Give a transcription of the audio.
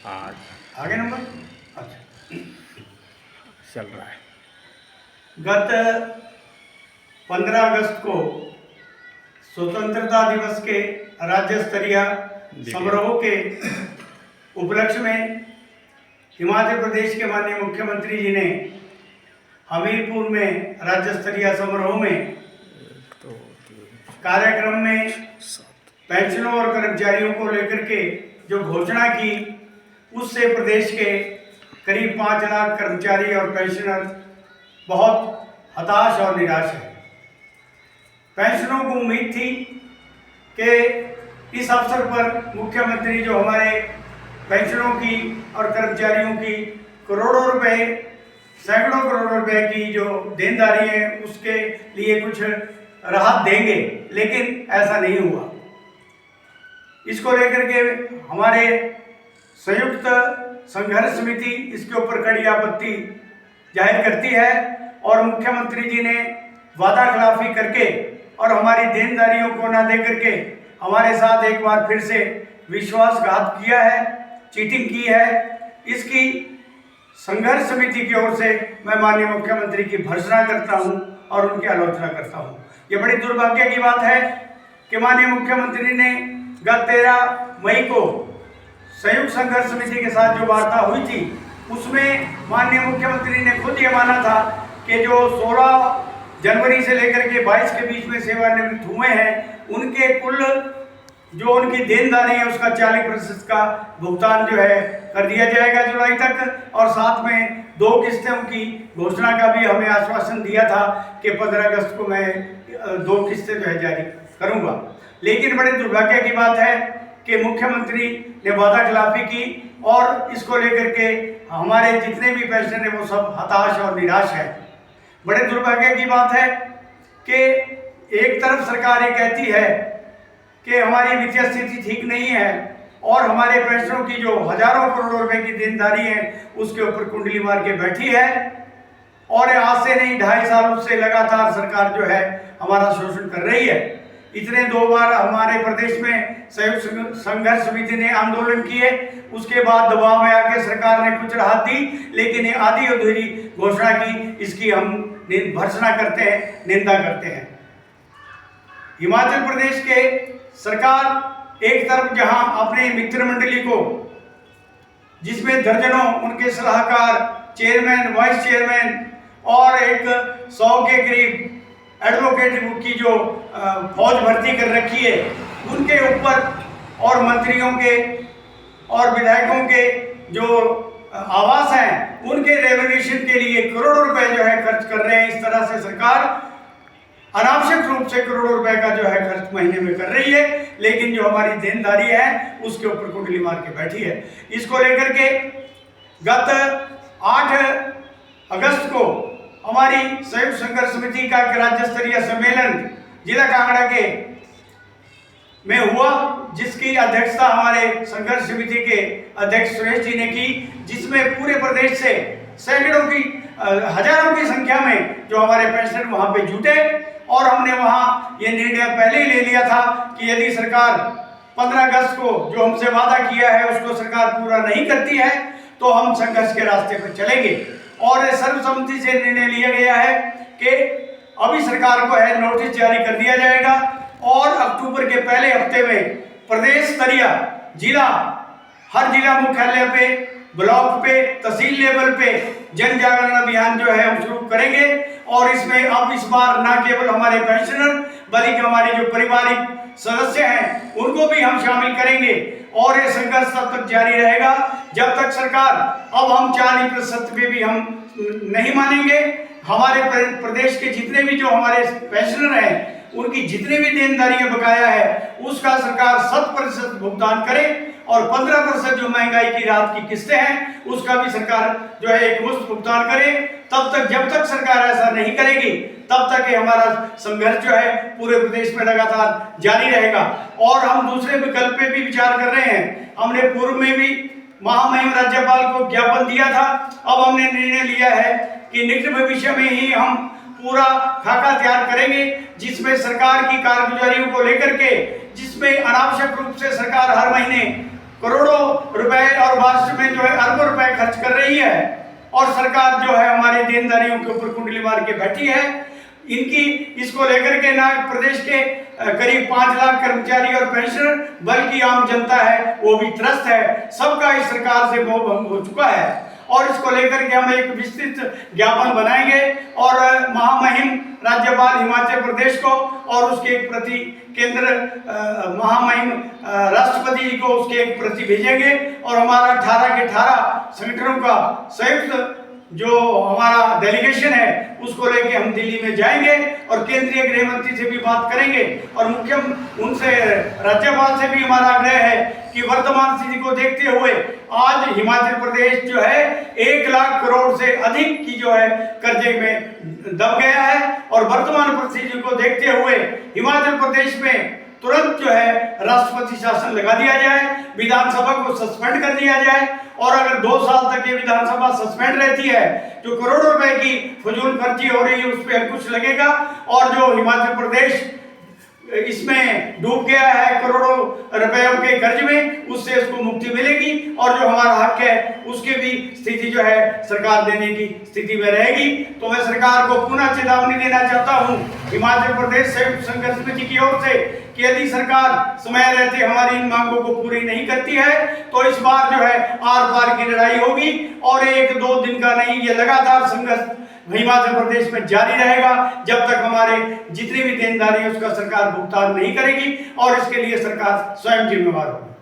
आज आगे नंबर अच्छा चल रहा है। गत 15 अगस्त को स्वतंत्रता दिवस के राज्य स्तरीय समारोह के उपलक्ष्य में हिमाचल प्रदेश के माननीय मुख्यमंत्री जी ने हमीरपुर में राज्य स्तरीय समारोह में कार्यक्रम में पेंशनों और कर्मचारियों को लेकर के जो घोषणा की, उससे प्रदेश के करीब 5 लाख कर्मचारी और पेंशनर बहुत हताश और निराश है। पेंशनों को उम्मीद थी कि इस अवसर पर मुख्यमंत्री जो हमारे पेंशनों की और कर्मचारियों की करोड़ों रुपए, सैकड़ों करोड़ रुपए की जो देनदारी है उसके लिए कुछ राहत देंगे, लेकिन ऐसा नहीं हुआ। इसको लेकर के हमारे संयुक्त संघर्ष समिति इसके ऊपर कड़ी आपत्ति जाहिर करती है और मुख्यमंत्री जी ने वादा खिलाफी करके और हमारी देनदारियों को न दे करके हमारे साथ एक बार फिर से विश्वासघात किया है, चीटिंग की है। इसकी संघर्ष समिति की ओर से मैं माननीय मुख्यमंत्री की भर्त्सना करता हूं और उनकी आलोचना करता हूं। ये बड़ी दुर्भाग्य की बात है कि माननीय मुख्यमंत्री ने गत 13 मई को संयुक्त संघर्ष समिति के साथ जो वार्ता हुई थी, उसमें माननीय मुख्यमंत्री ने खुद ये माना था कि जो 16 जनवरी से लेकर के 22 के बीच में सेवानिवृत्त हुए हैं, उनके कुल जो उनकी देनदारी है उसका 40% का भुगतान जो है कर दिया जाएगा जुलाई तक, और साथ में 2 किस्तों की घोषणा का भी हमें आश्वासन दिया था कि 15 अगस्त को मैं 2 किस्तें जो है जारी करूंगा। लेकिन बड़े दुर्भाग्य की बात है कि मुख्यमंत्री ने वादा खिलाफी की और इसको लेकर के हमारे जितने भी पेंशनर हैं वो सब हताश और निराश है। बड़े दुर्भाग्य की बात है कि एक तरफ सरकार ये कहती है कि हमारी वित्तीय स्थिति ठीक नहीं है और हमारे पेंशनरों की जो हजारों करोड़ रुपए की देनदारी है उसके ऊपर कुंडली मार के बैठी है, और आज से नहीं 2.5 सालों से लगातार सरकार जो है हमारा शोषण कर रही है। इतने 2 बार हमारे प्रदेश में संयुक्त संघर्ष समिति ने आंदोलन किए, उसके बाद दबाव में आके सरकार ने कुछ राहत दी, लेकिन ये आधी अधूरी घोषणा की, इसकी हम भर्त्सना करते हैं, निंदा करते हैं। हिमाचल प्रदेश के सरकार एक तरफ जहां अपने मित्र मंडली को, जिसमें दर्जनों उनके सलाहकार, चेयरमैन, वाइस चेयरमैन और एक 100 के करीब एडवोकेट की जो फौज भर्ती कर रखी है, उनके ऊपर और मंत्रियों के और विधायकों के जो आवास हैं उनके रेवोल्यूशन के लिए करोड़ों रुपए जो है खर्च कर रहे हैं। इस तरह से सरकार अनावश्यक रूप से करोड़ों रुपए का जो है खर्च महीने में कर रही है, लेकिन जो हमारी देनदारी है उसके ऊपर कुंडली मार के बैठी है। इसको लेकर के गत 8 अगस्त को हमारी संयुक्त संघर्ष समिति का राज्य स्तरीय सम्मेलन जिला कांगड़ा के में हुआ, जिसकी अध्यक्षता हमारे संघर्ष समिति के अध्यक्ष सुरेश जी ने की, जिसमें पूरे प्रदेश से सैकड़ों की हजारों की संख्या में जो हमारे पेंशनर वहां पे जुटे, और हमने वहां ये निर्णय पहले ही ले लिया था कि यदि सरकार 15 अगस्त को जो हमसे वादा किया है उसको सरकार पूरा नहीं करती है तो हम संघर्ष के रास्ते पर चलेंगे। और सर्वसम्मति से निर्णय लिया गया है कि अभी सरकार को है नोटिस जारी कर दिया जाएगा और अक्टूबर के पहले हफ्ते में प्रदेश स्तरीय हर जिला मुख्यालय पे, ब्लॉक पे, तहसील लेवल पे जन जागरण अभियान जो है हम शुरू करेंगे। और इसमें अब इस बार न केवल हमारे पेंशनर बल्कि हमारे जो पारिवारिक सदस्य हैं उनको भी हम शामिल करेंगे, और ये संघर्ष तब तक जारी रहेगा जब तक सरकार, अब हम 40% पे भी हम नहीं मानेंगे। हमारे प्रदेश के जितने भी जो हमारे पेंशनर हैं उनकी जितनी भी देनदारियां बकाया है उसका सरकार 100% भुगतान करे, और 15% जो महंगाई की राहत की किस्तें हैं उसका भी सरकार जो है एक मुश्त भुगतान करे। तब तक, जब तक सरकार ऐसा नहीं करेगी तब तक ये हमारा संघर्ष जो है पूरे प्रदेश में लगातार जारी रहेगा। और हम दूसरे विकल्प पे भी विचार कर रहे हैं। हमने पूर्व में भी महामहिम राज्यपाल को ज्ञापन दिया था, अब हमने निर्णय लिया है कि निकट भविष्य में ही हम पूरा खाका तैयार करेंगे जिसमें सरकार की कारगुजारियों को लेकर के, जिसमें अनावश्यक रूप से सरकार हर महीने करोड़ों रुपए और वार्षिक रही है और सरकार जो है हमारे देनदारियों के ऊपर कुंडली मार के बैठी है। इनकी इसको लेकर के ना प्रदेश के करीब 5 लाख कर्मचारी और पेंशनर बल्कि आम जनता है वो भी त्रस्त है। सबका इस सरकार से मोह भंग हो चुका है और इसको लेकर के हम एक विस्तृत ज्ञापन बनाएंगे और महामहिम राज्यपाल हिमाचल प्रदेश को और उसके एक प्रति केंद्र महामहिम राष्ट्रपति जी को उसके एक प्रति भेजेंगे और हमारा 18 के 18 संगठनों का संयुक्त जो हमारा डेलीगेशन है उसको लेके हम दिल्ली में जाएंगे और केंद्रीय गृह मंत्री से भी बात करेंगे और मुख्य उनसे राज्यपाल से भी हमारा आग्रह है कि वर्तमान स्थिति को देखते हुए आज हिमाचल प्रदेश जो है 1 लाख करोड़ से अधिक की जो है कर्जे में दब गया है और वर्तमान परिस्थिति को देखते हुए हिमाचल प्रदेश में तुरंत जो है राष्ट्रपति शासन लगा दिया जाए, विधानसभा को सस्पेंड कर दिया जाए और अगर 2 साल तक ये विधानसभा सस्पेंड रहती है जो करोड़ों रुपए की फजूल खर्ची हो रही है उस पर अंकुश लगेगा और जो हिमाचल प्रदेश इसमें डूब गया है करोड़ों रुपयों के कर्ज में उससे उसको मुक्ति मिलेगी और जो हमारा हक है उसके भी स्थिति जो है सरकार देने की स्थिति में रहेगी। तो मैं सरकार को पुनः चेतावनी देना चाहता हूं हिमाचल प्रदेश संयुक्त संघर्ष समिति की ओर से कि यदि सरकार समय रहते हमारी इन मांगों को पूरी नहीं करती है तो इस बार जो है आर पार की लड़ाई होगी और 1-2 दिन का नहीं ये लगातार संघर्ष हिमाचल प्रदेश में जारी रहेगा जब तक हमारे जितनी भी देनदारी है उसका सरकार भुगतान नहीं करेगी और इसके लिए सरकार स्वयं जिम्मेवार होगी।